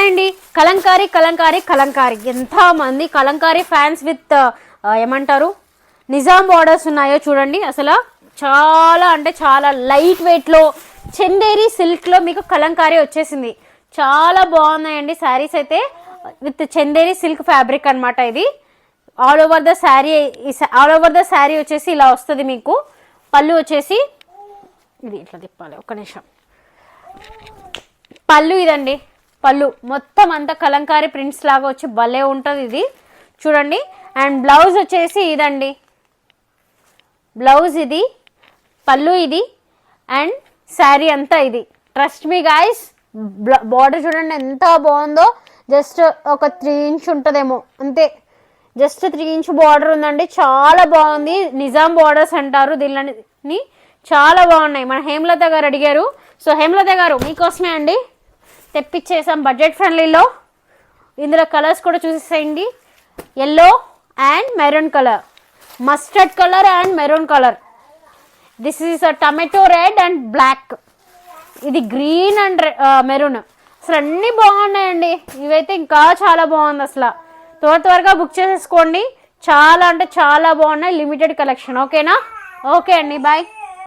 అండి. కలంకారీ కలంకారీ కలంకారీ, ఎంతమంది Kalamkari fans with ఏమంటారు నిజాం బార్డర్స్ ఉన్నాయో చూడండి. అసలు చాలా అంటే చాలా లైట్ వెయిట్లో చందేరి సిల్క్లో మీకు కలంకారీ వచ్చేసింది. చాలా బాగున్నాయండి శారీస్ అయితే, విత్ చందేరి సిల్క్ ఫ్యాబ్రిక్ అనమాట. ఇది ఆల్ ఓవర్ ద శారీ వచ్చేసి ఇలా వస్తుంది మీకు. పళ్ళు వచ్చేసి ఇది ఇట్లా తిప్పాలి, ఒక్క నిమిషం. పళ్ళు ఇదండి, పళ్ళు మొత్తం అంతా కలంకారీ ప్రింట్స్ లాగా వచ్చి భలే ఉంటుంది ఇది చూడండి. అండ్ బ్లౌజ్ వచ్చేసి ఇదండి, బ్లౌజ్ ఇది, పళ్ళు ఇది, అండ్ శారీ అంతా ఇది. ట్రస్ట్ మీ గాయస్, బార్డర్ చూడండి ఎంత బాగుందో. జస్ట్ ఒక 3 ఇంచ్ ఉంటుందేమో అంతే, జస్ట్ 3 ఇంచ్ బార్డర్ ఉందండి. చాలా బాగుంది. నిజాం బార్డర్స్ అంటారు దీనిని. చాలా బాగున్నాయి. మన హేమలత గారు అడిగారు, సో హేమలత గారు మీకోసమే అండి తెప్పించేసాం బడ్జెట్ ఫ్రెండ్లీలో. ఇందులో కలర్స్ కూడా చూసేసేయండి. Yellow and maroon colour, mustard colour and maroon colour. This is a tomato red and black. ఇది గ్రీన్ అండ్ మెరూన్. అసలు అన్నీ బాగున్నాయండి. ఇవైతే ఇంకా చాలా బాగుంది. అసలు త్వరగా బుక్ చేసేసుకోండి. చాలా అంటే చాలా బాగున్నాయి. Limited collection. ఓకేనా? ఓకే అండి, బాయ్.